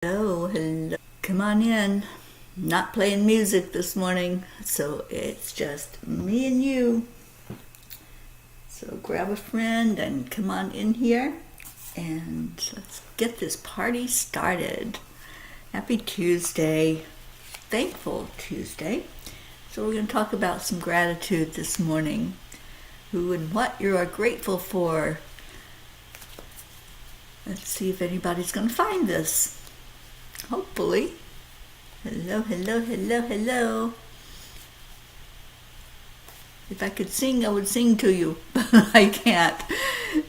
Hello, hello. Come on in. Not playing music this morning, so it's just me and you. So grab a friend and come on in here and let's get this party started. Happy Tuesday. Thankful Tuesday. So we're going to talk about some gratitude this morning. Who and what you are grateful for. Let's see if anybody's going to find this. Hopefully. Hello, hello, hello, hello. If I could sing, I would sing to you, but I can't.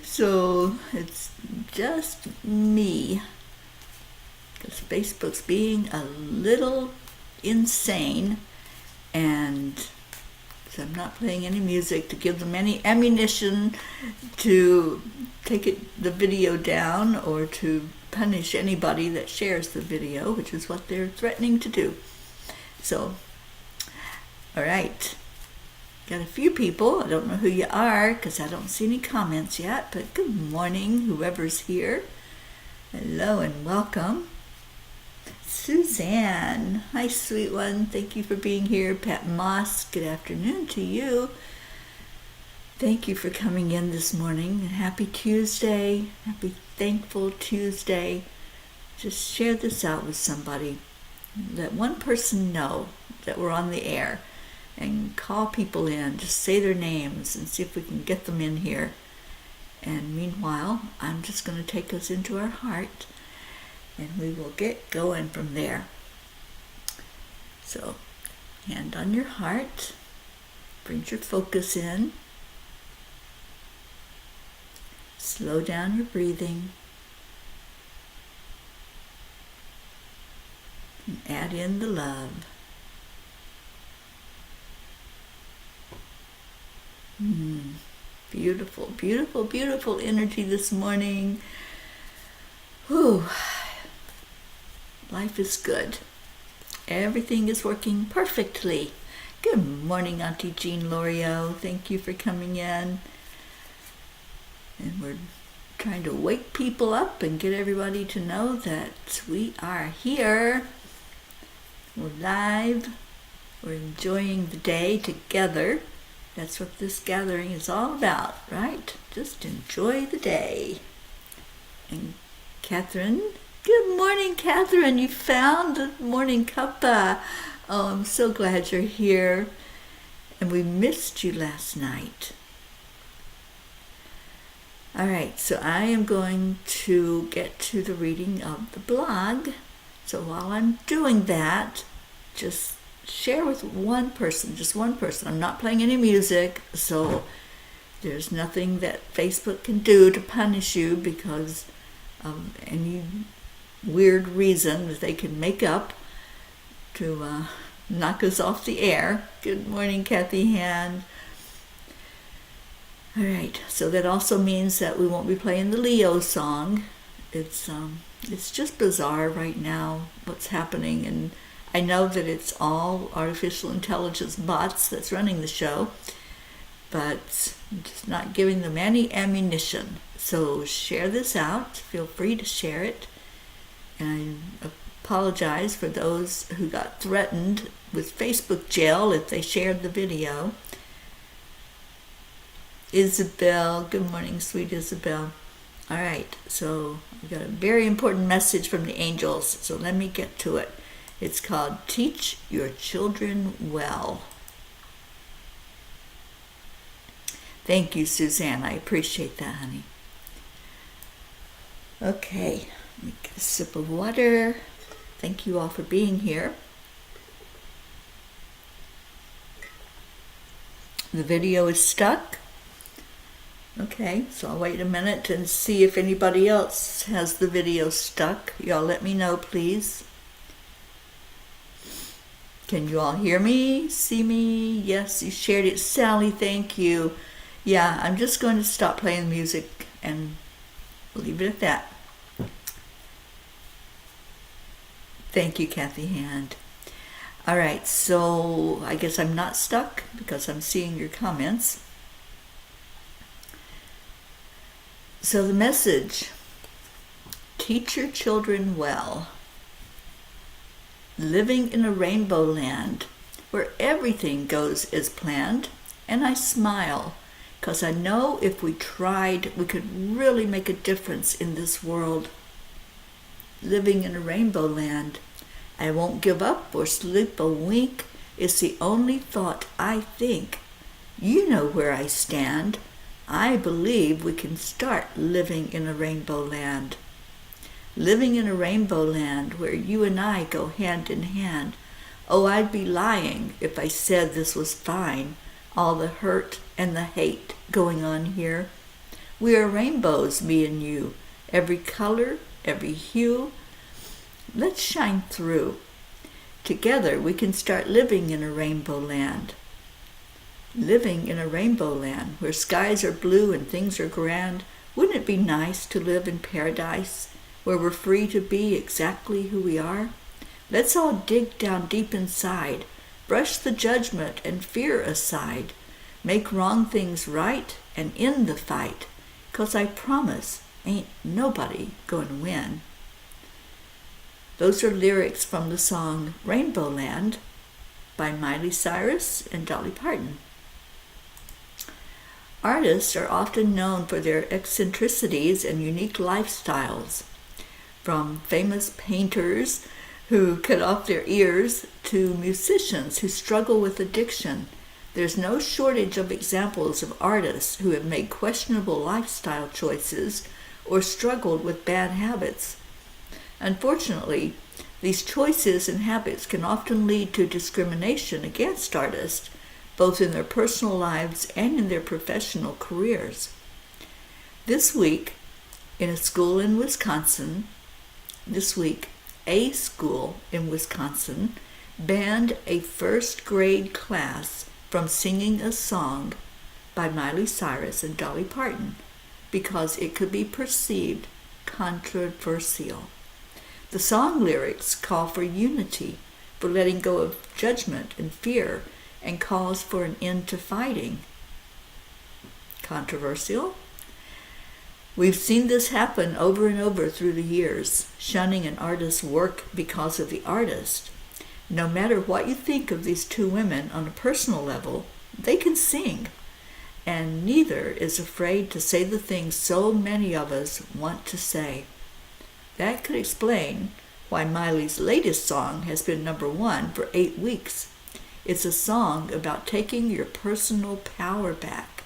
So it's just me. Because Facebook's being a little insane, and so I'm not playing any music to give them any ammunition to take the video down or to punish anybody that shares the video, which is what they're threatening to do. So, all right. Got a few people. I don't know who you are because I don't see any comments yet, but good morning, whoever's here. Hello and welcome. Suzanne. Hi, sweet one. Thank you for being here. Pat Moss, good afternoon to you. Thank you for coming in this morning. Happy Tuesday. Happy Thankful Tuesday. Just share this out with somebody. Let one person know that we're on the air. And call people in. Just say their names and see if we can get them in here. And meanwhile, I'm just going to take us into our heart. And we will get going from there. So, hand on your heart. Bring your focus in. Slow down your breathing. And add in the love. Beautiful, beautiful, beautiful energy this morning. Whew. Life is good. Everything is working perfectly. Good morning, Auntie Jean Lorio. Thank you for coming in. And we're trying to wake people up and get everybody to know that we are here. We're live. We're enjoying the day together. That's what this gathering is all about, right? Just enjoy the day. And Catherine, good morning, Catherine. You found the Morning Cuppa. Oh, I'm so glad you're here. And we missed you last night. All right, so I am going to get to the reading of the blog. So while I'm doing that, just share with one person, just one person. I'm not playing any music, so there's nothing that Facebook can do to punish you because of any weird reason that they can make up to knock us off the air. Good morning, Kathy Hand. All right, so that also means that we won't be playing the Leo song. It's just bizarre right now what's happening, and I know that it's all artificial intelligence bots that's running the show, but I'm just not giving them any ammunition. So share this out. Feel free to share it. And I apologize for those who got threatened with Facebook jail if they shared the video. Isabel, good morning, sweet Isabel. All right, so we got a very important message from the angels, so let me get to it. It's called Teach Your Children Well. Thank you, Suzanne. I appreciate that, honey. Okay, let me get a sip of water. Thank you all for being here. The video is stuck. Okay, so I'll wait a minute and see if anybody else has the video stuck. Y'all let me know, please. Can you all hear me? See me? Yes, you shared it. Sally, thank you. Yeah, I'm just going to stop playing music and leave it at that. Thank you, Kathy Hand. All right, so I guess I'm not stuck because I'm seeing your comments. So the message, teach your children well. living in a rainbow land where everything goes as planned, and I smile because I know if we tried, we could really make a difference in this world. Living in a rainbow land, I won't give up or sleep a wink. It's the only thought I think. You know where I stand. I believe we can start living in a rainbow land. Living in a rainbow land where you and I go hand in hand. Oh, I'd be lying if I said this was fine. All the hurt and the hate going on here. We are rainbows, me and you. Every color, every hue. Let's shine through. Together we can start living in a rainbow land. Living in a rainbow land where skies are blue and things are grand. Wouldn't it be nice to live in paradise where we're free to be exactly who we are? Let's all dig down deep inside, brush the judgment and fear aside, make wrong things right and end the fight, 'cause I promise ain't nobody gonna win. Those are lyrics from the song Rainbow Land by Miley Cyrus and Dolly Parton. Artists are often known for their eccentricities and unique lifestyles, from famous painters who cut off their ears to musicians who struggle with addiction. There's no shortage of examples of artists who have made questionable lifestyle choices or struggled with bad habits. Unfortunately, these choices and habits can often lead to discrimination against artists, both in their personal lives and in their professional careers. This week, a school in Wisconsin banned a first grade class from singing a song by Miley Cyrus and Dolly Parton because it could be perceived controversial. The song lyrics call for unity, for letting go of judgment and fear, and calls for an end to fighting. Controversial? We've seen this happen over and over through the years, shunning an artist's work because of the artist. No matter what you think of these two women on a personal level, they can sing, and neither is afraid to say the things so many of us want to say. That could explain why Miley's latest song has been #1 for 8 weeks. It's a song about taking your personal power back.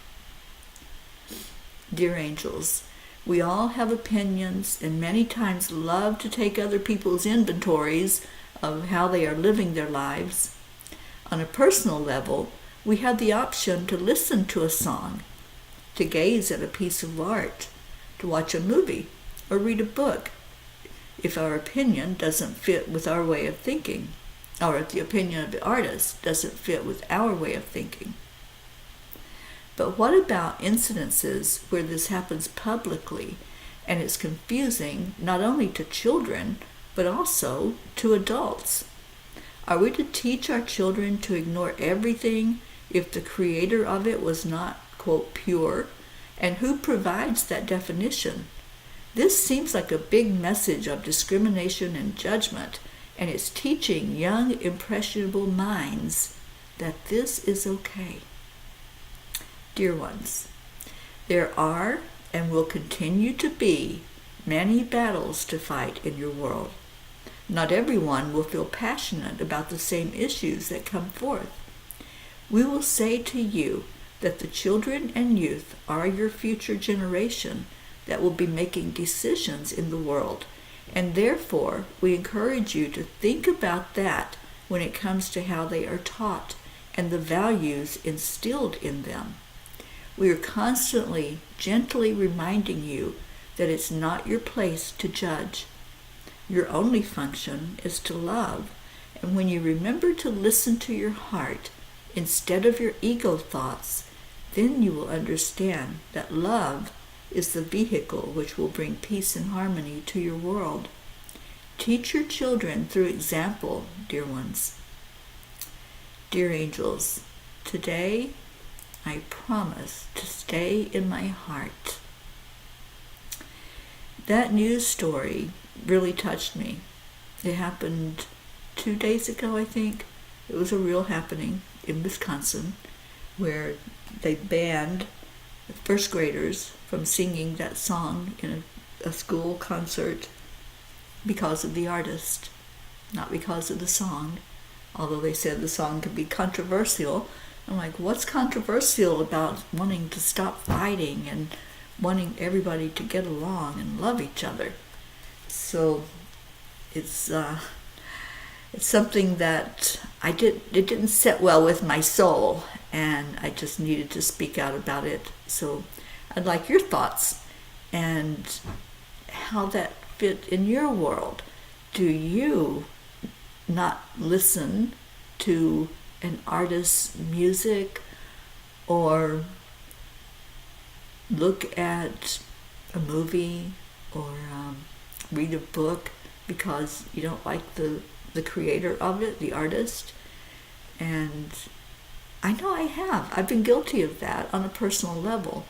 Dear angels, we all have opinions and many times love to take other people's inventories of how they are living their lives. On a personal level, we have the option to listen to a song, to gaze at a piece of art, to watch a movie, or read a book, if our opinion doesn't fit with our way of thinking, or if the opinion of the artist doesn't fit with our way of thinking. But what about incidences where this happens publicly and it's confusing not only to children but also to adults? Are we to teach our children to ignore everything if the creator of it was not, quote, pure? And who provides that definition? This seems like a big message of discrimination and judgment, and it's teaching young, impressionable minds that this is okay. Dear ones, there are and will continue to be many battles to fight in your world. Not everyone will feel passionate about the same issues that come forth. We will say to you that the children and youth are your future generation that will be making decisions in the world, and therefore we encourage you to think about that when it comes to how they are taught and the values instilled in them. We are constantly, gently reminding you that it's not your place to judge. Your only function is to love, and when you remember to listen to your heart instead of your ego thoughts, then you will understand that love is the vehicle which will bring peace and harmony to your world. Teach your children through example, dear ones. Dear angels, today I promise to stay in my heart. That news story really touched me. It happened 2 days ago, I think. It was a real happening in Wisconsin where they banned first graders from singing that song in a school concert because of the artist, not because of the song, although they said the song could be controversial. I'm like, what's controversial about wanting to stop fighting and wanting everybody to get along and love each other? So it's something that it didn't sit well with my soul, and I just needed to speak out about it. So I'd like your thoughts and how that fit in your world. Do you not listen to an artist's music or look at a movie or read a book because you don't like the creator of it, the artist? And I know I have. I've been guilty of that on a personal level.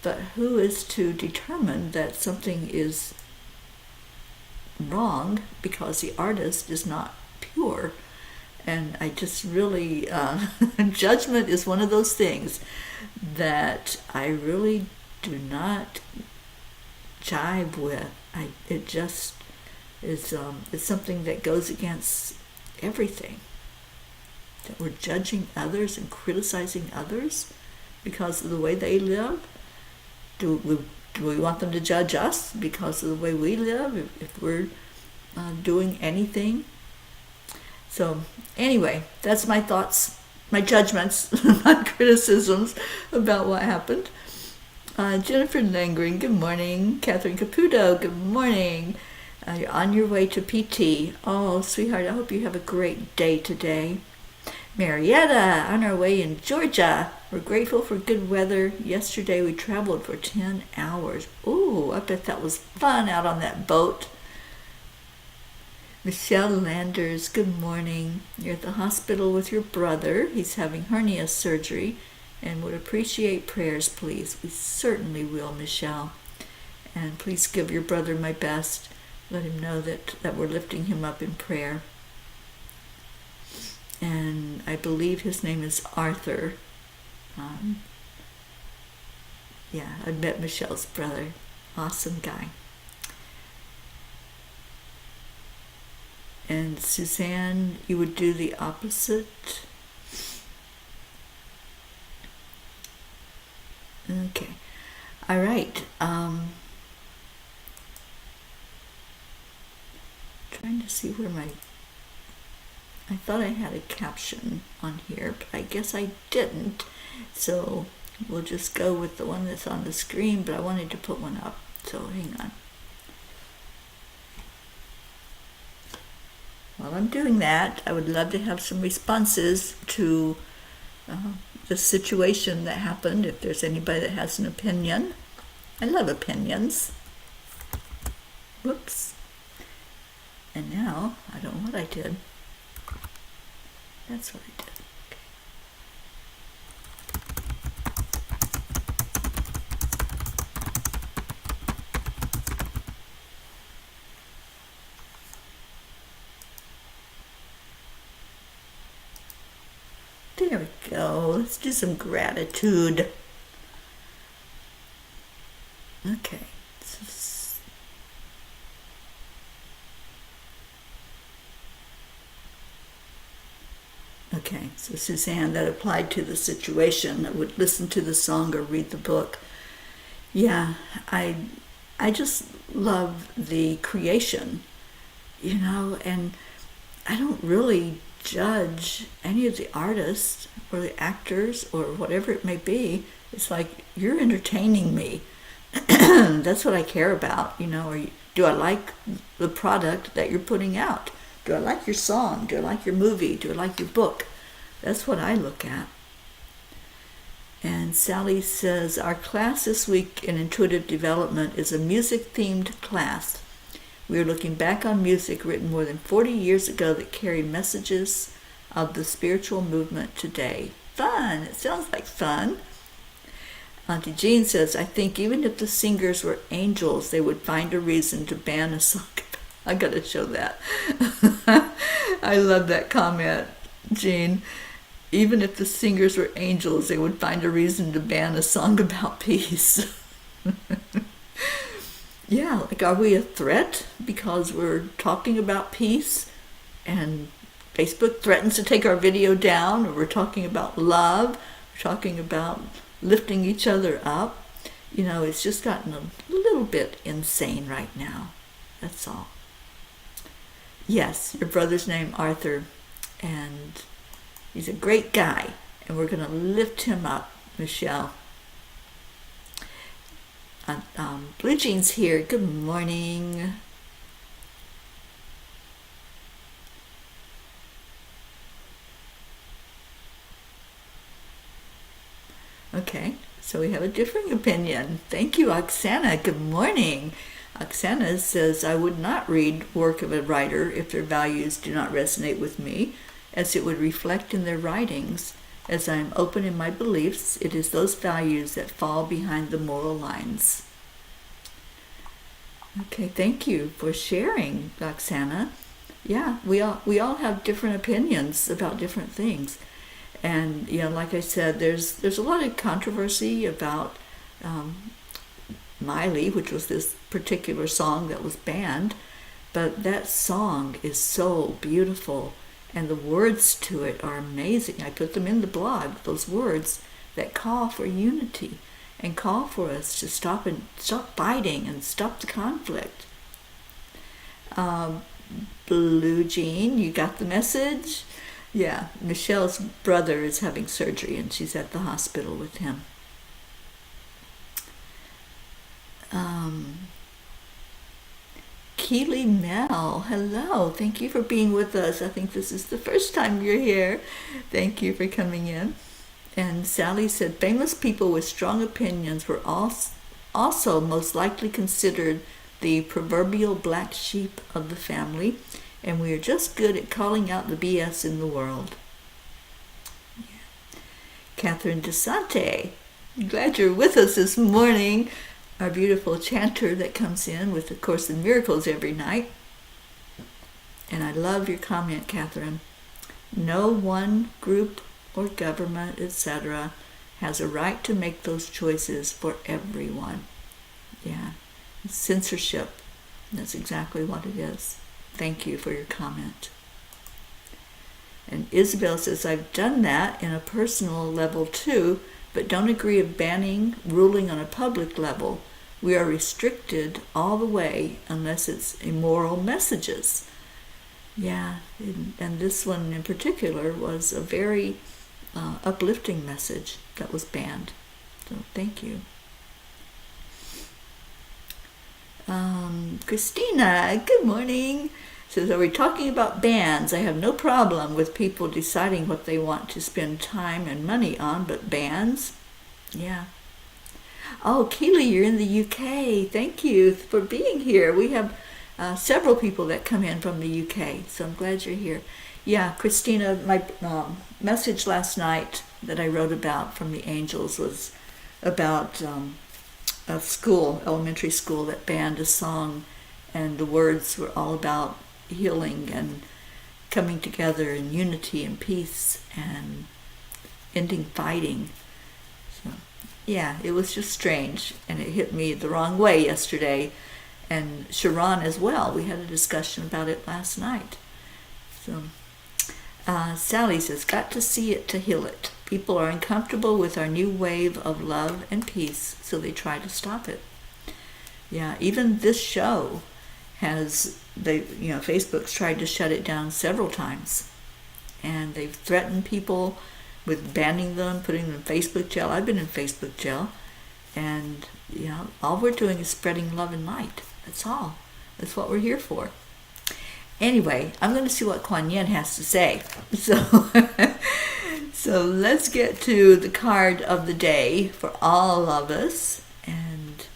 But who is to determine that something is wrong because the artist is not pure? And I just really, judgment is one of those things that I really do not jive with. It just is it's something that goes against everything. That we're judging others and criticizing others because of the way they live. Do we want them to judge us because of the way we live, if we're doing anything? So anyway, that's my thoughts, my judgments, my criticisms about what happened. Jennifer Langren, good morning. Catherine Caputo, good morning. You're on your way to PT. Oh, sweetheart, I hope you have a great day today. Marietta, on our way in Georgia. We're grateful for good weather. Yesterday we traveled for 10 hours. Ooh, I bet that was fun out on that boat. Michelle Landers, good morning. You're at the hospital with your brother. He's having hernia surgery and would appreciate prayers, please. We certainly will, Michelle. And please give your brother my best. Let him know that we're lifting him up in prayer. And I believe his name is Arthur. I met Michelle's brother. Awesome guy. And Suzanne, you would do the opposite. Okay. All right. Trying to see where I thought I had a caption on here, but I guess I didn't. So we'll just go with the one that's on the screen, but I wanted to put one up. So hang on. While I'm doing that, I would love to have some responses to the situation that happened, if there's anybody that has an opinion. I love opinions. Whoops. And now, I don't know what I did. That's what I did. There we go. Let's do some gratitude. Okay. Okay, so Suzanne, that applied to the situation, that would listen to the song or read the book. Yeah, I just love the creation, and I don't really judge any of the artists or the actors or whatever it may be. It's like, you're entertaining me. That's what I care about, or do I like the product that you're putting out? Do I like your song? Do I like your movie? Do I like your book? That's what I look at. And Sally says, our class this week in Intuitive Development is a music-themed class. We are looking back on music written more than 40 years ago that carry messages of the spiritual movement today. Fun! It sounds like fun. Auntie Jean says, I think even if the singers were angels, they would find a reason to ban a song. I got to show that. I love that comment, Jean. Even if the singers were angels, they would find a reason to ban a song about peace. Yeah, like, are we a threat because we're talking about peace and Facebook threatens to take our video down, or we're talking about love, we're talking about lifting each other up? You know, it's just gotten a little bit insane right now. That's all. Yes, your brother's name Arthur, and he's a great guy, and we're going to lift him up, Michelle. Blue Jean's here. Good morning. Okay, so we have a differing opinion. Thank you, Oksana. Good morning. Oksana says, I would not read work of a writer if their values do not resonate with me, as it would reflect in their writings. As I am open in my beliefs, it is those values that fall behind the moral lines. Okay, thank you for sharing, Oksana. Yeah, we all have different opinions about different things. And, you know, like I said, there's a lot of controversy about Miley, which was this particular song that was banned. But that song is so beautiful, and the words to it are amazing. I put them in the blog, those words that call for unity and call for us to stop fighting and stop the conflict. Blue Jean, you got the message? Yeah, Michelle's brother is having surgery and she's at the hospital with him. Keely Mel, hello. Thank you for being with us. I think this is the first time you're here. Thank you for coming in. And Sally said, famous people with strong opinions were also most likely considered the proverbial black sheep of the family, and we are just good at calling out the BS in the world. Yeah. Catherine DeSante, glad you're with us this morning. Our beautiful chanter that comes in with the Course in Miracles every night. And I love your comment, Catherine. No one group or government, etc., has a right to make those choices for everyone. Yeah, censorship. That's exactly what it is. Thank you for your comment. And Isabel says, I've done that in a personal level too, but don't agree of banning, ruling on a public level. We are restricted all the way unless it's immoral messages. Yeah, and this one in particular was a very uplifting message that was banned. So thank you. Christina, good morning. Says, are we talking about bans? I have no problem with people deciding what they want to spend time and money on, but bans? Yeah. Oh, Keely, you're in the UK. Thank you for being here. We have several people that come in from the UK, so I'm glad you're here. Yeah, Christina, my message last night that I wrote about from the angels was about a school, elementary school, that banned a song, and the words were all about healing and coming together and unity and peace and ending fighting. So, yeah, it was just strange, and it hit me the wrong way yesterday, and Sharon as well. We had a discussion about it last night. So Sally says, got to see it to heal it. People are uncomfortable with our new wave of love and peace, so they try to stop it. Yeah, even this show has, Facebook's tried to shut it down several times. And they've threatened people with banning them, putting them in Facebook jail. I've been in Facebook jail. And, all we're doing is spreading love and light. That's all. That's what we're here for. Anyway, I'm going to see what Kuan Yin has to say. So let's get to the card of the day for all of us and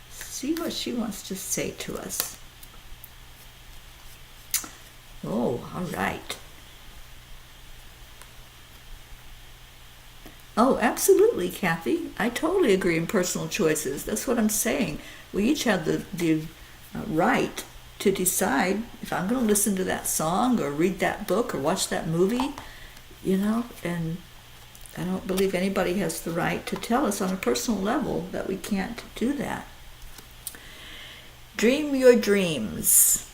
see what she wants to say to us. Oh, all right. Oh, absolutely, Kathy. I totally agree in personal choices. That's what I'm saying. We each have the right to decide if I'm going to listen to that song or read that book or watch that movie, and I don't believe anybody has the right to tell us on a personal level that we can't do that. Dream your dreams.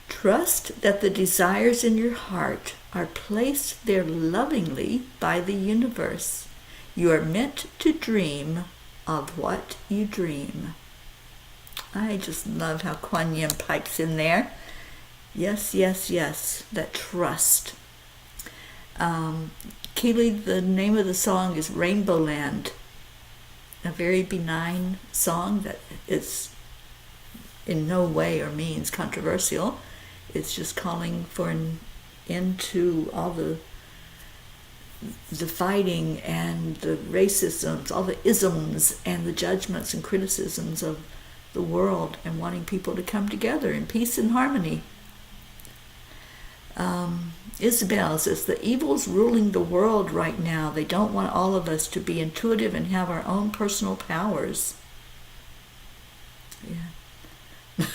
Trust that the desires in your heart are placed there lovingly by the universe. You are meant to dream of what you dream. I just love how Kuan Yin pipes in there. Yes, yes, yes, that trust. Keely, the name of the song is Rainbow Land. A very benign song that is in no way or means controversial. It's just calling for an end to all the fighting and the racisms, all the isms and the judgments and criticisms of the world, and wanting people to come together in peace and harmony. Isabel says, the evils ruling the world right now, they don't want all of us to be intuitive and have our own personal powers. Yeah.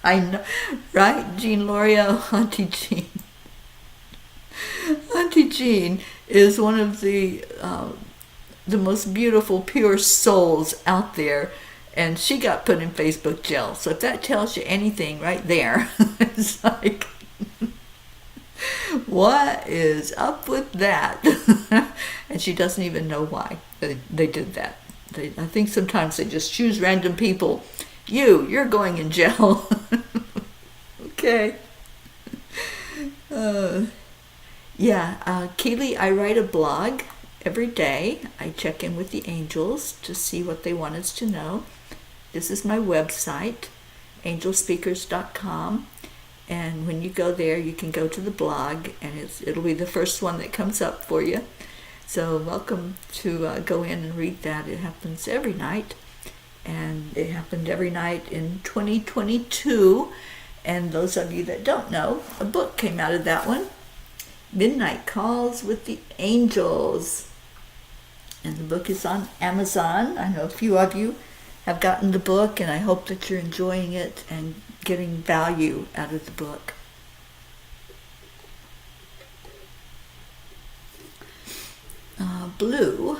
I know, right, Jean Lorio? Auntie Jean. Auntie Jean is one of the most beautiful, pure souls out there, and she got put in Facebook jail. So if that tells you anything right there, it's like, what is up with that? And she doesn't even know why they did that. I think sometimes they just choose random people. You're going in jail. Okay. Keely, I write a blog every day. I check in with the angels to see what they want us to know. This is my website, angelspeakers.com. And when you go there, you can go to the blog, and it'll be the first one that comes up for you. So welcome to go in and read that. It happens every night, and it happened every night in 2022. And those of you that don't know, a book came out of that one, Midnight Calls with the Angels. And the book is on Amazon. I know a few of you have gotten the book, and I hope that you're enjoying it and getting value out of the book. Blue.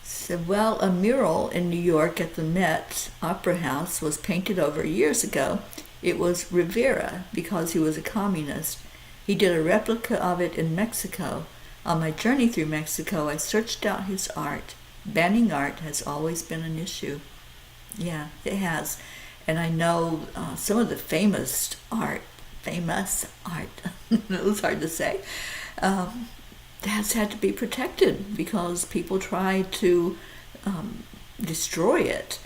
So, a mural in New York at the Met Opera House was painted over years ago. It was Rivera because he was a communist. He did a replica of it in Mexico. On my journey through Mexico, I searched out his art. Banning art has always been an issue. Yeah, it has. And I know some of the famous art, it was hard to say, has had to be protected because people try to destroy it.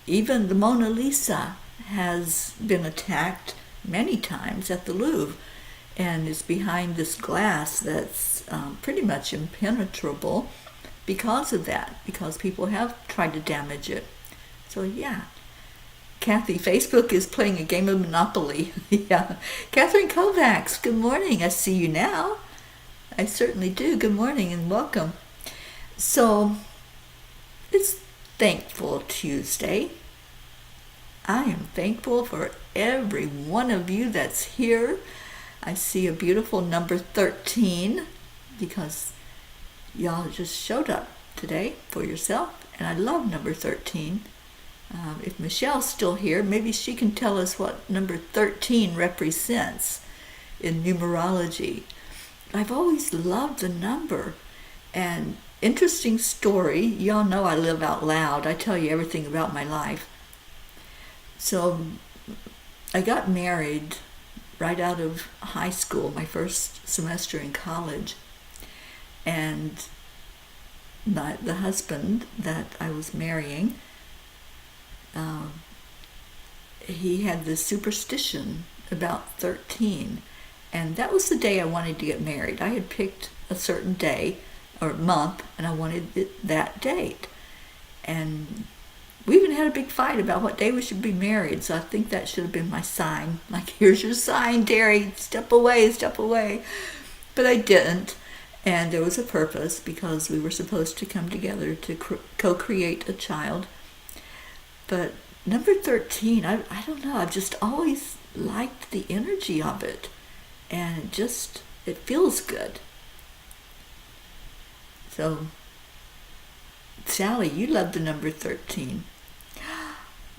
Even the Mona Lisa has been attacked many times at the Louvre, and is behind this glass that's pretty much impenetrable because of that, because people have tried to damage it. So yeah. Kathy, Facebook is playing a game of Monopoly. Yeah. Catherine Kovacs, good morning. I see you now. I certainly do. Good morning and welcome. So, it's Thankful Tuesday. I am thankful for every one of you that's here. I see a beautiful number 13 because y'all just showed up today for yourself, and I love number 13. If Michelle's still here, maybe she can tell us what number 13 represents in numerology. I've always loved the number. And interesting story, y'all know I live out loud. I tell you everything about my life. So I got married right out of high school, my first semester in college. And the husband that I was marrying, he had this superstition about 13, and that was the day I wanted to get married. I had picked a certain day or month, and I wanted that date. And we even had a big fight about what day we should be married, so I think that should have been my sign. Like, here's your sign, Teri, step away, step away. But I didn't, and there was a purpose, because we were supposed to come together to co-create a child. But number 13, I don't know, I've just always liked the energy of it. And it feels good. So, Sally, you love the number 13.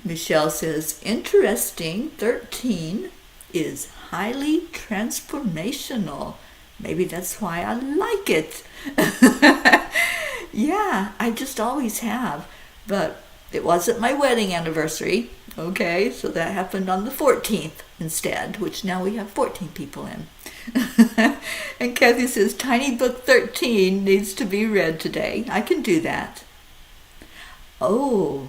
Michelle says, interesting, 13 is highly transformational. Maybe that's why I like it. Yeah, I just always have. But it wasn't my wedding anniversary. Okay, so that happened on the 14th instead, which now we have 14 people in. And Kathy says, Tiny Book 13 needs to be read today. I can do that. Oh,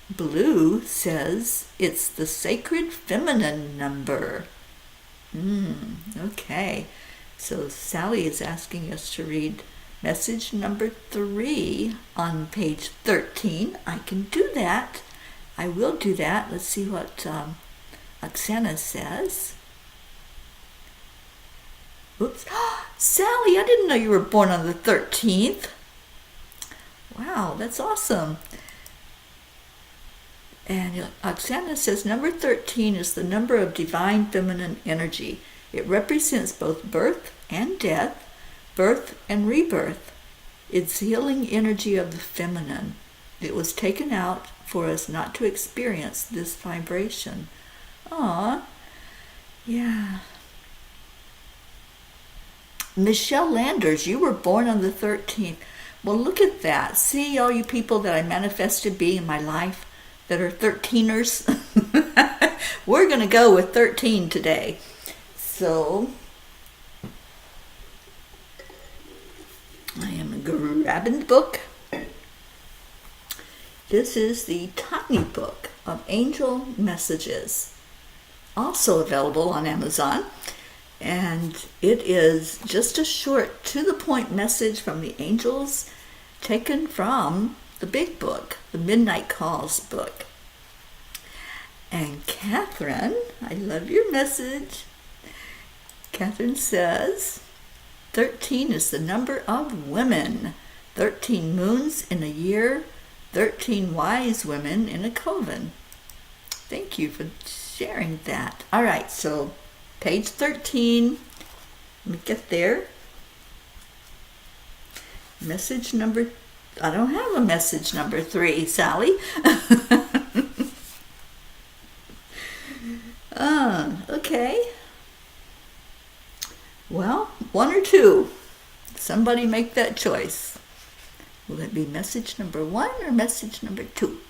Blue says it's the sacred feminine number. Okay. So Sally is asking us to read message number 3 on page 13. I can do that. I will do that. Let's see what Oksana says. Oops. Sally, I didn't know you were born on the 13th. Wow, that's awesome. And Oksana says number 13 is the number of divine feminine energy. It represents both birth and death, birth and rebirth. It's healing energy of the feminine. It was taken out for us not to experience this vibration. Aw, yeah. Michelle Landers, you were born on the 13th. Well, look at that. See all you people that I manifested being in my life that are 13ers? We're going to go with 13 today. So, I am grabbing the book. This is the Tiny Book of Angel Messages, also available on Amazon. And it is just a short, to-the-point message from the angels taken from the big book, the Midnight Calls book. And Catherine, I love your message. Catherine says, 13 is the number of women. 13 moons in a year, 13 wise women in a coven. Thank you for sharing that. All right, so page 13. Let me get there. Message number, I don't have a message number 3, Sally. Okay. Well, 1 or 2. Somebody make that choice. Will it be message number 1 or message number 2?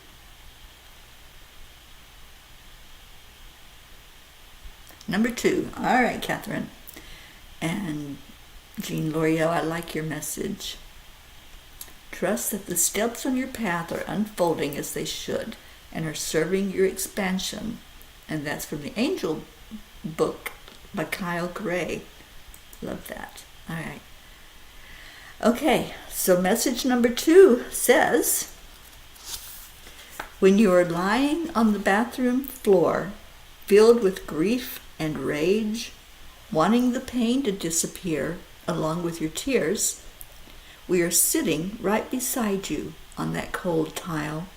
Number 2. All right, Catherine. And Jean L'Oreal, I like your message. Trust that the steps on your path are unfolding as they should and are serving your expansion. And that's from the Angel book by Kyle Gray. Love that. All right. Okay, so message number 2 says, when you are lying on the bathroom floor, filled with grief and rage, wanting the pain to disappear along with your tears, we are sitting right beside you on that cold tile.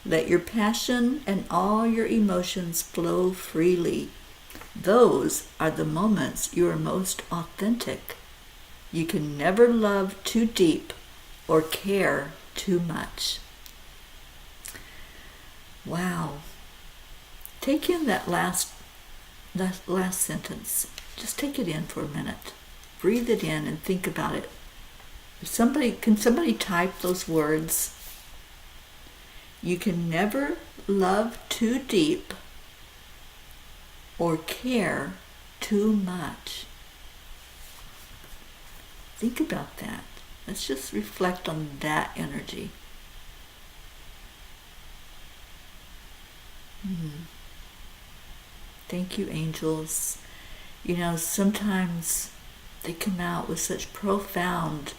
Let your passion and all your emotions flow freely. Those are the moments you are most authentic. You can never love too deep or care too much. Wow. Take in that last sentence. Just take it in for a minute. Breathe it in and think about it. Can somebody type those words? You can never love too deep or care too much. Think about that. Let's just reflect on that energy. Thank you, angels. You know, sometimes they come out with such profound,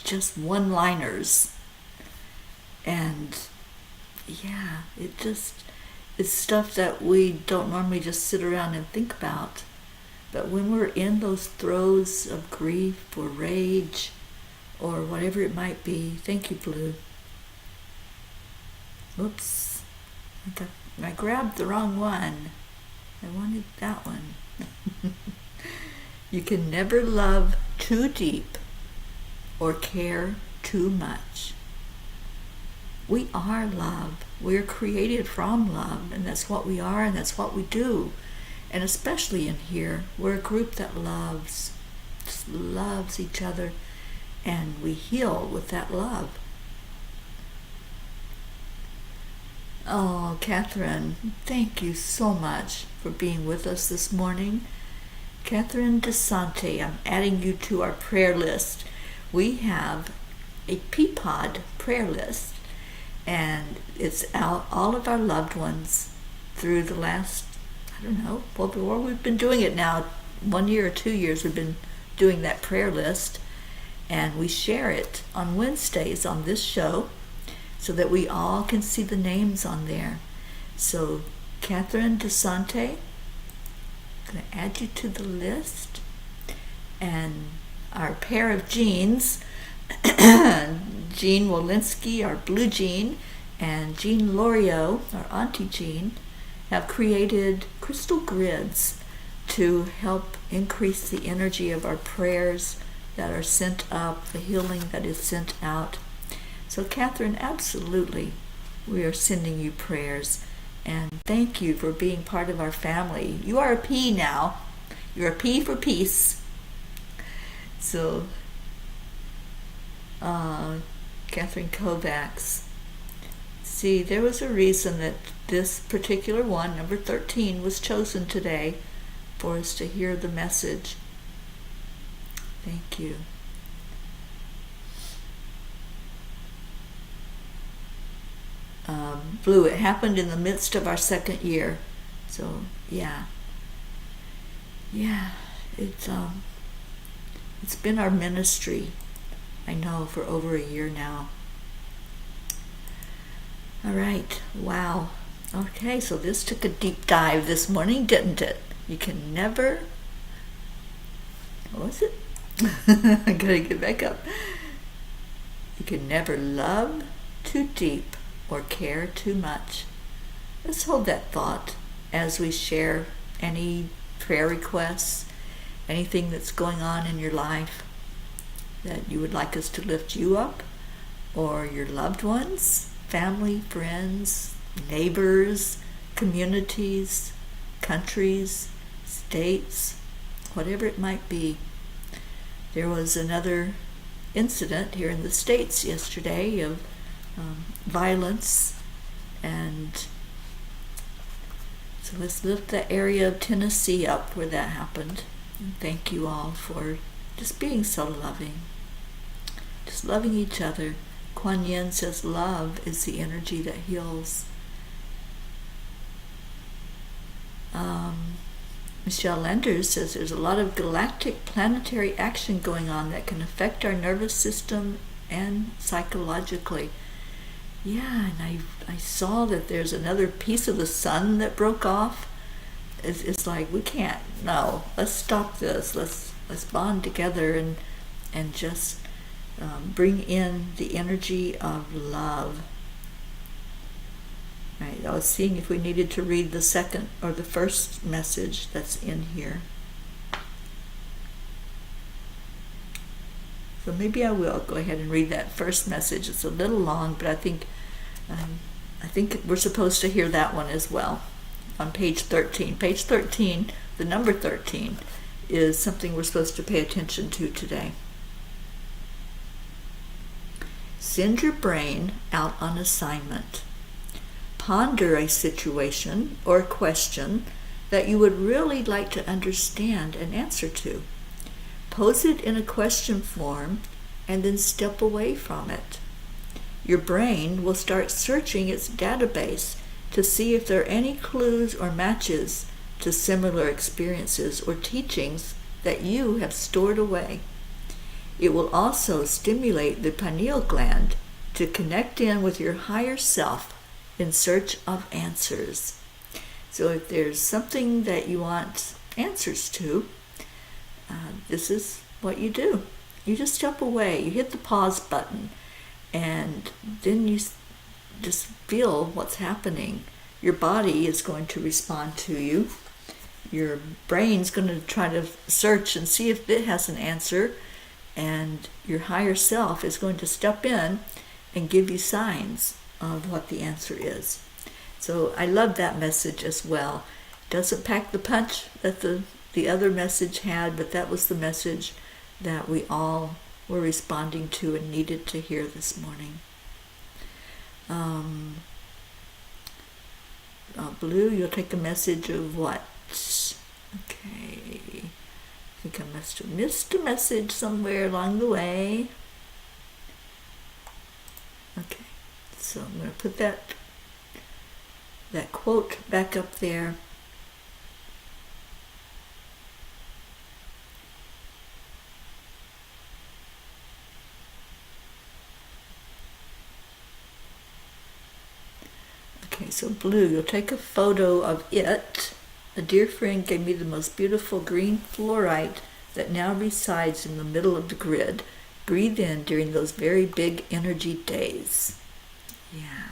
just one-liners. And yeah, it's stuff that we don't normally just sit around and think about. But when we're in those throes of grief or rage or whatever it might be, thank you, Blue. Oops, I grabbed the wrong one. I wanted that one. You can never love too deep or care too much. We are love. We're created from love, and that's what we are, and that's what we do. And especially in here, we're a group that loves each other, and we heal with that love. Oh, Catherine, thank you so much for being with us this morning. Catherine DeSante, I'm adding you to our prayer list. We have a Peapod prayer list, and it's out all of our loved ones through the last, well, we've been doing it now 1 year or 2 years. We've been doing that prayer list, and we share it on Wednesdays on this show so that we all can see the names on there. So, Catherine DeSante, I'm going to add you to the list. And our pair of Jeans, Jean Walensky, our blue Jean, and Jean Lorio, our Auntie Jean, have created crystal grids to help increase the energy of our prayers that are sent up, the healing that is sent out. So, Catherine, absolutely, we are sending you prayers. And thank you for being part of our family. You are a P now. You're a P for peace. So, Catherine Kovacs. See, there was a reason that this particular one, number 13, was chosen today for us to hear the message. Thank you. Blue, it happened in the midst of our second year. So, yeah, it's been our ministry, I know, for over a year now. All right, wow. Okay, so this took a deep dive this morning, didn't it? You can never, what was it? I gotta get back up. You can never love too deep or care too much. Let's hold that thought as we share any prayer requests, anything that's going on in your life that you would like us to lift you up, or your loved ones, family, friends, neighbors, communities, countries, states, whatever it might be. There was another incident here in the States yesterday of violence, and so let's lift the area of Tennessee up where that happened. And thank you all for just being so loving, just loving each other. Kuan Yin says love is the energy that heals. Michelle Landers says there's a lot of galactic planetary action going on that can affect our nervous system and psychologically. Yeah, and I saw that there's another piece of the sun that broke off. It's like, we can't, no, let's stop this. Let's bond together and just bring in the energy of love. Right, I was seeing if we needed to read the second or the first message that's in here. So maybe I will go ahead and read that first message. It's a little long, but I think we're supposed to hear that one as well. On page 13. Page 13, the number 13, is something we're supposed to pay attention to today. Send your brain out on assignment. Ponder a situation or question that you would really like to understand an answer to. Pose it in a question form and then step away from it. Your brain will start searching its database to see if there are any clues or matches to similar experiences or teachings that you have stored away. It will also stimulate the pineal gland to connect in with your higher self in search of answers. So if there's something that you want answers to, this is what you do. You just step away, you hit the pause button, and then you just feel what's happening. your body is going to respond to you. Your brain's going to try to search and see if it has an answer, and your higher self is going to step in and give you signs of what the answer is. So I love that message as well. Doesn't pack the punch that the other message had, but that was the message that we all were responding to and needed to hear this morning. Blue, you'll take a message of what? Okay. I think I must have missed a message somewhere along the way. Okay. So I'm going to put that quote back up there. Okay, so Blue, you'll take a photo of it. A dear friend gave me the most beautiful green fluorite that now resides in the middle of the grid. Breathe in during those very big energy days. Yeah.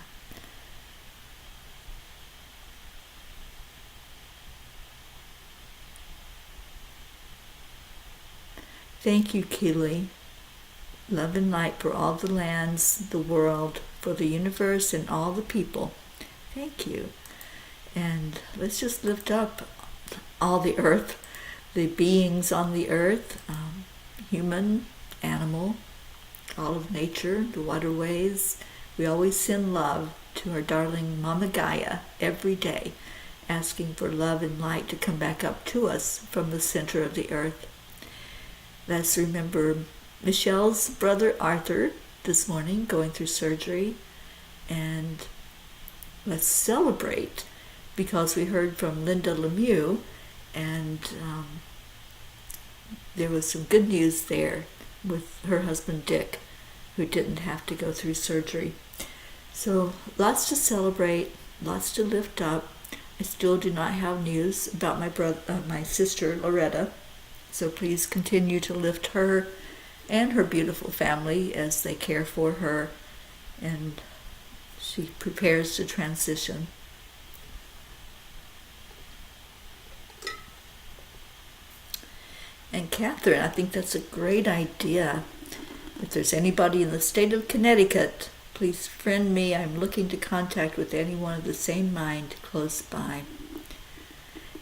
Thank you, Keely. Love and light for all the lands, the world, for the universe and all the people. Thank you. And let's just lift up all the earth, the beings on the earth, human, animal, all of nature, the waterways. We always send love to our darling Mama Gaia every day, asking for love and light to come back up to us from the center of the earth. Let's remember Michelle's brother Arthur this morning going through surgery, and let's celebrate because we heard from Linda Lemieux, and there was some good news there with her husband Dick, who didn't have to go through surgery. So lots to celebrate, lots to lift up. I still do not have news about my sister Loretta, so please continue to lift her and her beautiful family as they care for her and she prepares to transition. And Catherine, I think that's a great idea. If there's anybody in the state of Connecticut, please friend me. I'm looking to contact with anyone of the same mind close by.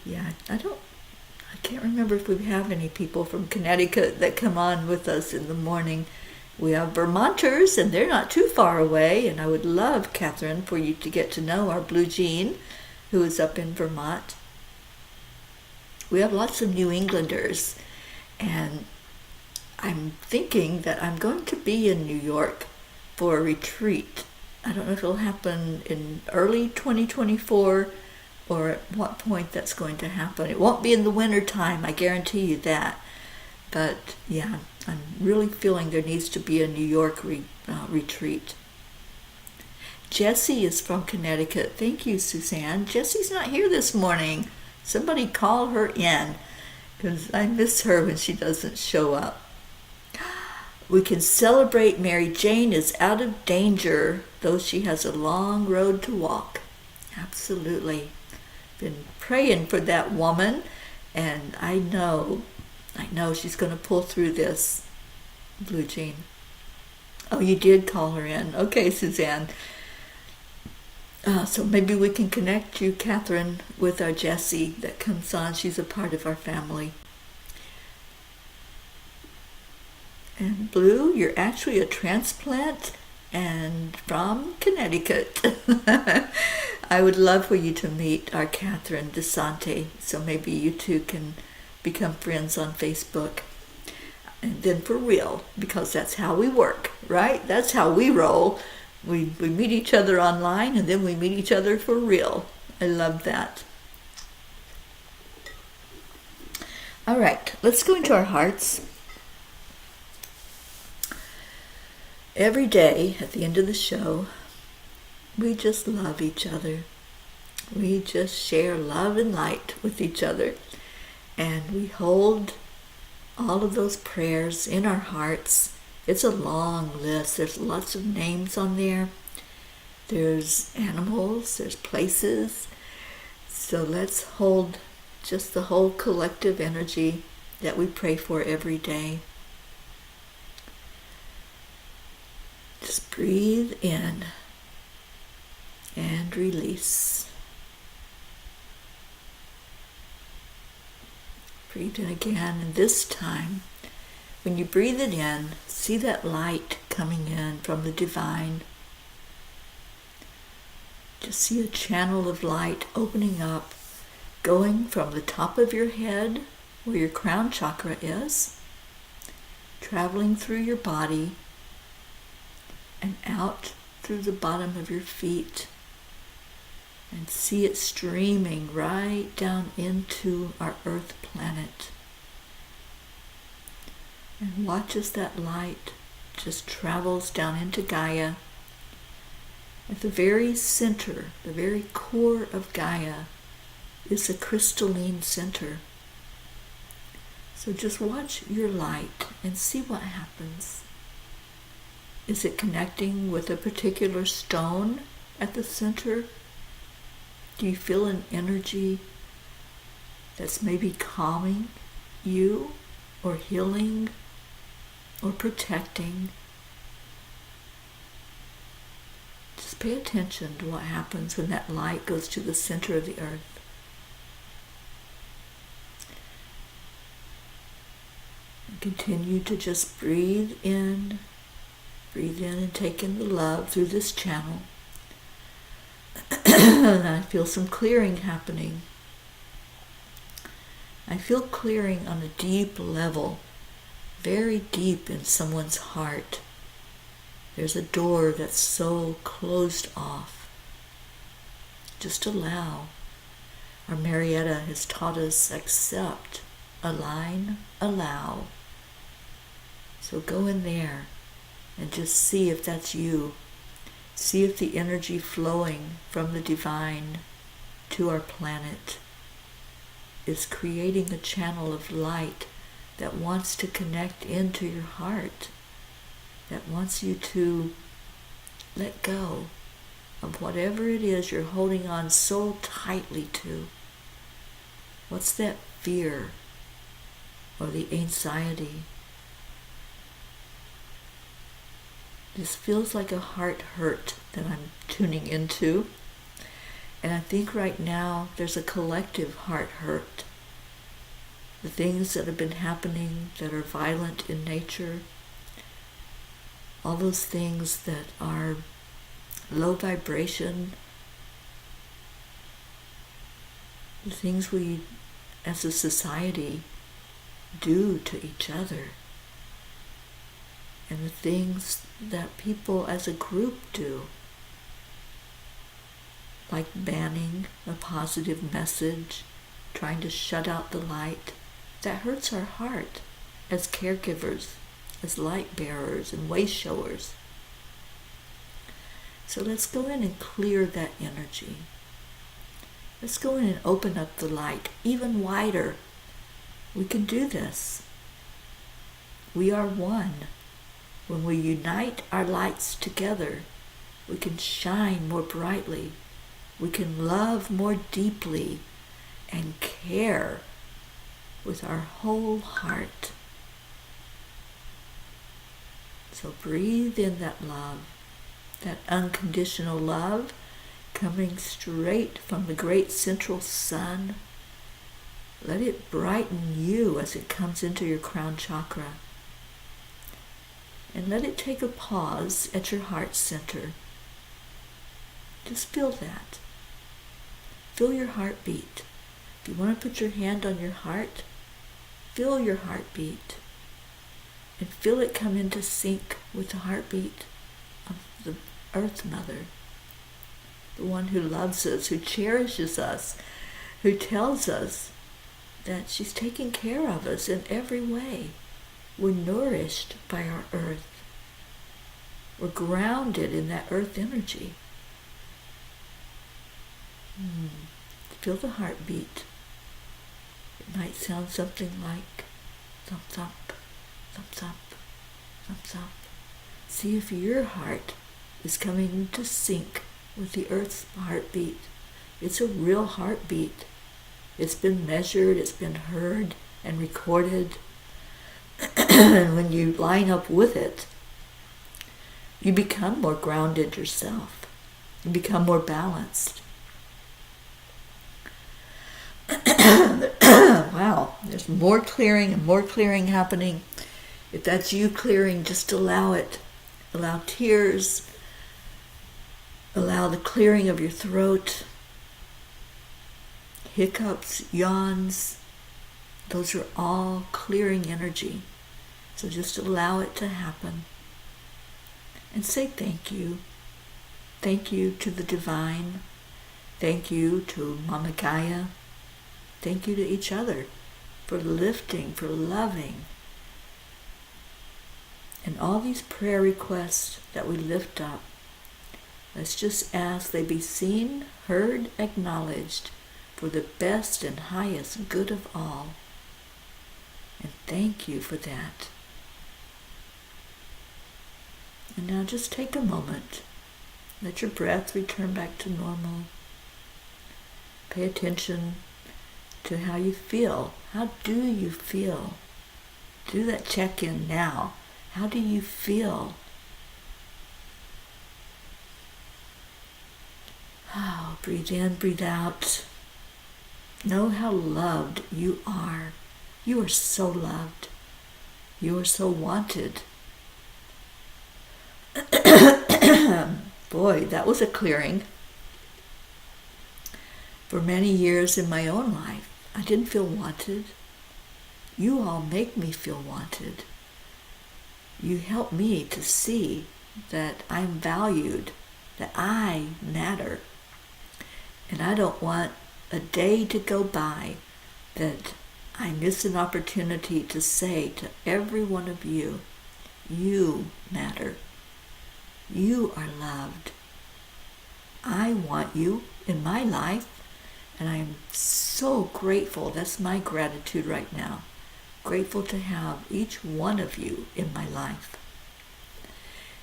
Yeah, I can't remember if we have any people from Connecticut that come on with us in the morning. We have Vermonters, and they're not too far away, and I would love, Catherine, for you to get to know our Blue Jean, who is up in Vermont. We have lots of New Englanders, and I'm thinking that I'm going to be in New York for a retreat. I don't know if it'll happen in early 2024 or at what point that's going to happen. It won't be in the winter time, I guarantee you that. But yeah, I'm really feeling there needs to be a New York retreat. Jessie is from Connecticut. Thank you, Suzanne. Jessie's not here this morning. Somebody call her in, because I miss her when she doesn't show up. We can celebrate Mary Jane is out of danger, though she has a long road to walk. Absolutely. Been praying for that woman, and I know she's going to pull through this, Blue Jean. Oh, you did call her in. Okay, Suzanne. So maybe we can connect you, Catherine, with our Jessie that comes on. She's a part of our family. And Blue, you're actually a transplant and from Connecticut. I would love for you to meet our Catherine DeSante, so maybe you two can become friends on Facebook. And then for real, because that's how we work, right? That's how we roll. We meet each other online, and then we meet each other for real. I love that. All right, let's go into our hearts. Every day at the end of the show, we just love each other. We just share love and light with each other. And we hold all of those prayers in our hearts. It's a long list. There's lots of names on there. there's animals, there's places. So let's hold just the whole collective energy that we pray for every day. Just breathe in and release. Breathe in again, and this time, when you breathe it in, see that light coming in from the divine. Just see a channel of light opening up, going from the top of your head, where your crown chakra is, traveling through your body, and out through the bottom of your feet, and see it streaming right down into our Earth planet. And watch as that light just travels down into Gaia. At the very center, the very core of Gaia, is a crystalline center. So just watch your light and see what happens. Is it connecting with a particular stone at the center? Do you feel an energy that's maybe calming you, or healing, or protecting? Just pay attention to what happens when that light goes to the center of the earth. And continue to just breathe in and take in the love through this channel. And I feel some clearing happening. I feel clearing on a deep level, very deep in someone's heart. There's a door that's so closed off. Just allow. Our Marietta has taught us accept, align, allow. So go in there and just see if that's you. See if the energy flowing from the divine to our planet is creating a channel of light that wants to connect into your heart, that wants you to let go of whatever it is you're holding on so tightly to. What's that fear or the anxiety? This feels like a heart hurt that I'm tuning into. And I think right now there's a collective heart hurt. The things that have been happening that are violent in nature, all those things that are low vibration, the things we as a society do to each other, and the things that people as a group do, like banning a positive message, trying to shut out the light, that hurts our heart as caregivers, as light bearers and way showers. So let's go in and clear that energy. Let's go in and open up the light even wider. We can do this. We are one. When we unite our lights together, we can shine more brightly. We can love more deeply and care with our whole heart. So breathe in that love, that unconditional love coming straight from the great central sun. Let it brighten you as it comes into your crown chakra. And let it take a pause at your heart center. Just feel that. Feel your heartbeat. If you want to put your hand on your heart, feel your heartbeat. And feel it come into sync with the heartbeat of the Earth Mother. The one who loves us, who cherishes us, who tells us that she's taking care of us in every way. We're nourished by our earth. We're grounded in that earth energy. Feel the heartbeat. It might sound something like thump thump, thump thump, thump thump. See if your heart is coming into sync with the earth's heartbeat. It's a real heartbeat. It's been measured, it's been heard and recorded. And when you line up with it, you become more grounded yourself. You become more balanced. Wow, there's more clearing and more clearing happening. If that's you clearing, just allow it. Allow tears. Allow the clearing of your throat. Hiccups, yawns. Those are all clearing energy. So just allow it to happen. And say thank you. Thank you to the divine. Thank you to Mama Gaia. Thank you to each other for lifting, for loving. And all these prayer requests that we lift up, let's just ask they be seen, heard, acknowledged for the best and highest good of all. And thank you for that. And now just take a moment. Let your breath return back to normal. Pay attention to how you feel. How do you feel? Do that check-in now. How do you feel? Oh, breathe in, breathe out. Know how loved you are. You are so loved. You are so wanted. Boy, that was a clearing. For many years in my own life, I didn't feel wanted. You all make me feel wanted. You help me to see that I'm valued, that I matter. And I don't want a day to go by that I miss an opportunity to say to every one of you, you matter. You are loved. I want you in my life, and I am so grateful. That's my gratitude right now. Grateful to have each one of you in my life.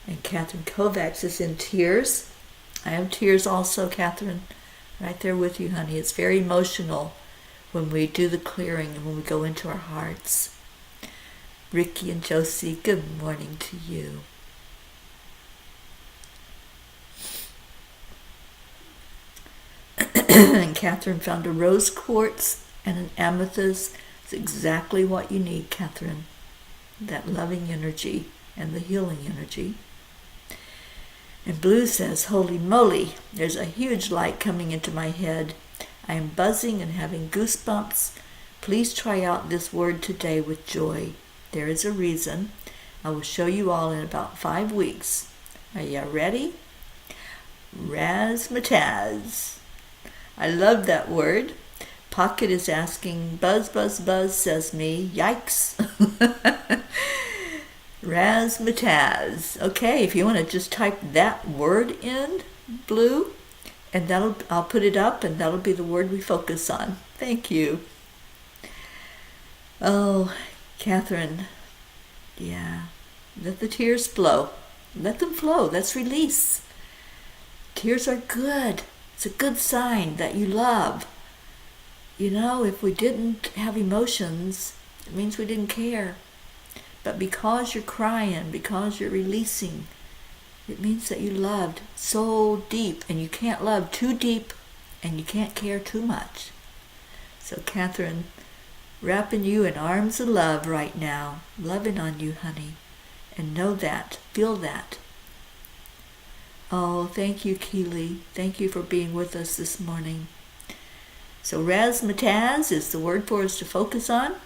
And Catherine Kovacs is in tears. I have tears also, Catherine. Right there with you, honey. It's very emotional when we do the clearing and when we go into our hearts. Ricky and Josie, good morning to you. And Catherine found a rose quartz and an amethyst. It's exactly what you need, Catherine. That loving energy and the healing energy. And Blue says, holy moly, there's a huge light coming into my head. I am buzzing and having goosebumps. Please try out this word today with joy. There is a reason. I will show you all in about 5 weeks. Are you ready? Razzmatazz. I love that word. Pocket is asking, buzz, buzz, buzz, says me. Yikes. Razzmatazz. Okay, if you want to just type that word in, Blue, and I'll put it up, and that'll be the word we focus on. Thank you. Oh, Catherine. Yeah. Let the tears flow. Let them flow. Let's release. Tears are good. It's a good sign that you love. You know, if we didn't have emotions, it means we didn't care. But because you're crying, because you're releasing, it means that you loved so deep, and you can't love too deep, and you can't care too much. So Catherine, wrapping you in arms of love right now, loving on you, honey, and know that, feel that. Oh, thank you, Keely. Thank you for being with us this morning. So razzmatazz is the word for us to focus on,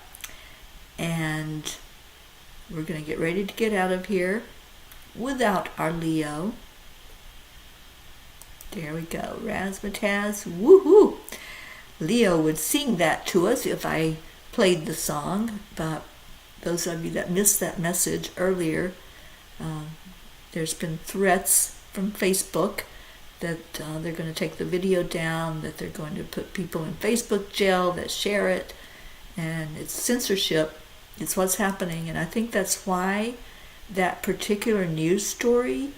and we're going to get ready to get out of here without our Leo. There we go. Razzmatazz. Woohoo! Leo would sing that to us if I played the song, but those of you that missed that message earlier, there's been threats from Facebook that they're going to take the video down, that they're going to put people in Facebook jail that share it, and it's censorship. It's what's happening, and I think that's why that particular news story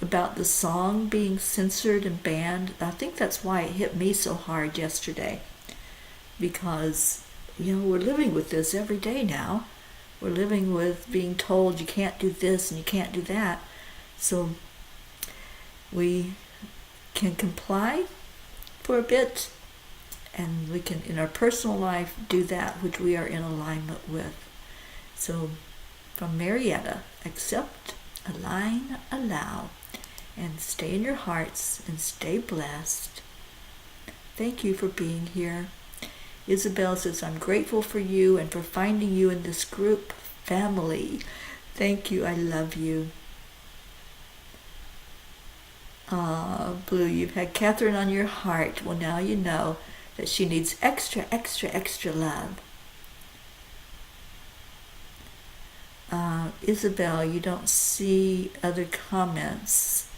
about the song being censored and banned. I think that's why it hit me so hard yesterday. Because, we're living with this every day now. We're living with being told you can't do this and you can't do that. So we can comply for a bit, and we can, in our personal life, do that which we are in alignment with. So, from Marietta, accept, align, allow, and stay in your hearts and stay blessed. Thank you for being here. Isabel says, I'm grateful for you and for finding you in this group family. Thank you, I love you. Blue, you've had Catherine on your heart. Well, now you know that she needs extra, extra, extra love. Isabel, you don't see other comments.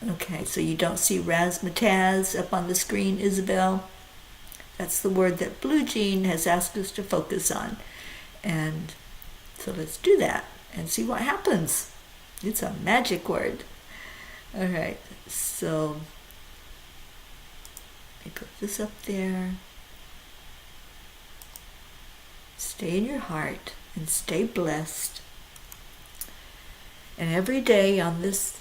Okay, so you don't see razzmatazz up on the screen, Isabel? That's the word that Blue Jean has asked us to focus on. And so let's do that and see what happens. It's a magic word. All right, so I put this up there. Stay in your heart and stay blessed. And every day on this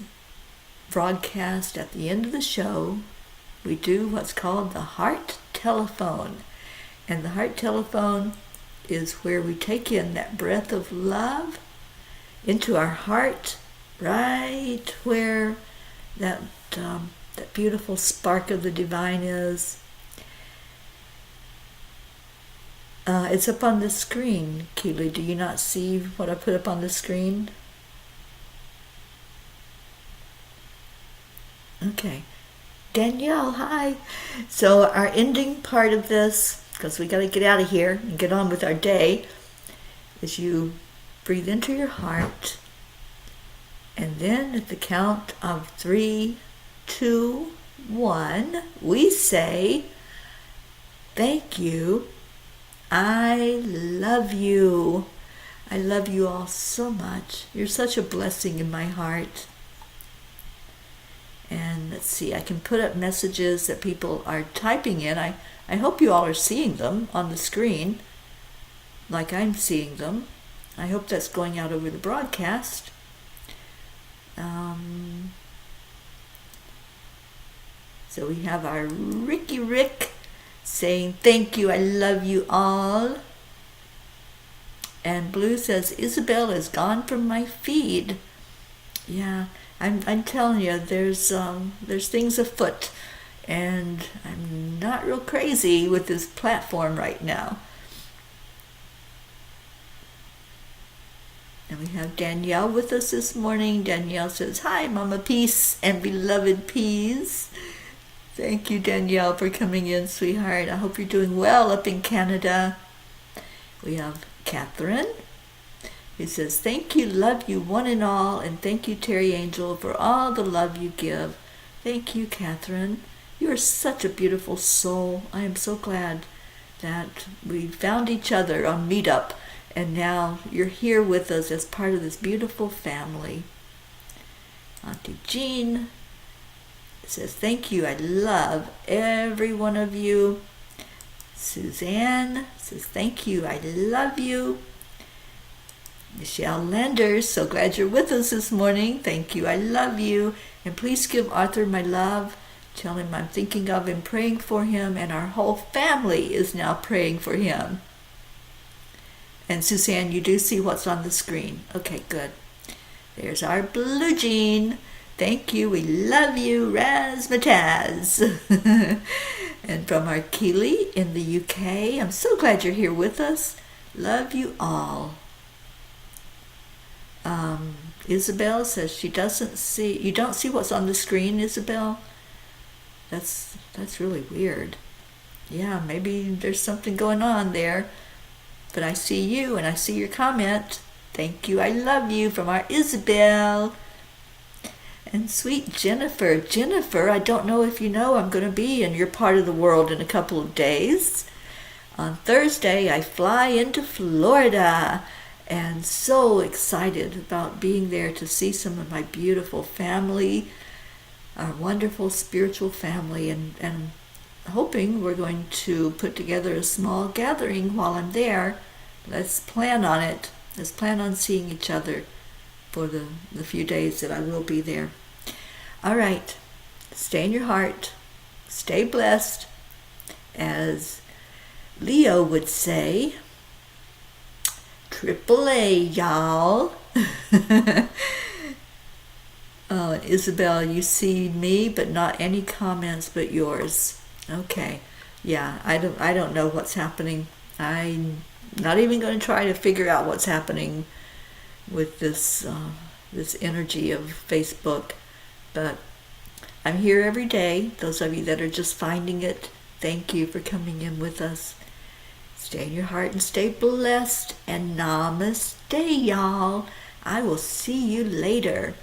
broadcast, at the end of the show, we do what's called the heart telephone. And the heart telephone is where we take in that breath of love into our heart, right where that beautiful spark of the divine is. It's up on the screen, Keely. Do you not see what I put up on the screen? Okay. Danielle, hi. So our ending part of this, because we got to get out of here and get on with our day, is you breathe into your heart, and then at the count of 3, 2, 1, we say, thank you. I love you. I love you all so much. You're such a blessing in my heart. And let's see, I can put up messages that people are typing in. I hope you all are seeing them on the screen, like I'm seeing them. I hope that's going out over the broadcast. So we have our Ricky Rick saying, thank you, I love you all. And Blue says, Isabel is gone from my feed. Yeah, I'm telling you, there's things afoot, and I'm not real crazy with this platform right now. And we have Danielle with us this morning. Danielle says, hi, Mama Peace and beloved Peas. Thank you, Danielle, for coming in, sweetheart. I hope you're doing well up in Canada. We have Catherine, who says, thank you, love you, one and all, and thank you, Teri Angel, for all the love you give. Thank you, Catherine. You are such a beautiful soul. I am so glad that we found each other on Meetup, and now you're here with us as part of this beautiful family. Auntie Jean says, thank you, I love every one of you. Suzanne says, thank you, I love you. Michelle Landers, so glad you're with us this morning. Thank you, I love you. And please give Arthur my love. Tell him I'm thinking of him, praying for him, and our whole family is now praying for him. And Suzanne, you do see what's on the screen. Okay, good. There's our Blue Jean. Thank you, we love you, razzmatazz. And from our Keely in the UK, I'm so glad you're here with us. Love you all. Isabel says she doesn't see, you don't see what's on the screen, Isabel? That's really weird. Yeah, maybe there's something going on there. But I see you and I see your comment. Thank you, I love you, from our Isabel. And sweet Jennifer. Jennifer, I don't know if you know, I'm going to be in your part of the world in a couple of days. On Thursday, I fly into Florida. and so excited about being there to see some of my beautiful family, our wonderful spiritual family, and hoping we're going to put together a small gathering while I'm there. Let's plan on it. Let's plan on seeing each other for the few days that I will be there. All right. Stay in your heart. Stay blessed. As Leo would say, AAA, y'all. Isabel, you see me, but not any comments but yours. Okay. Yeah, I don't know what's happening. I'm not even going to try to figure out what's happening with this energy of Facebook. But I'm here every day. Those of you that are just finding it, thank you for coming in with us. Stay in your heart and stay blessed. And namaste, y'all. I will see you later.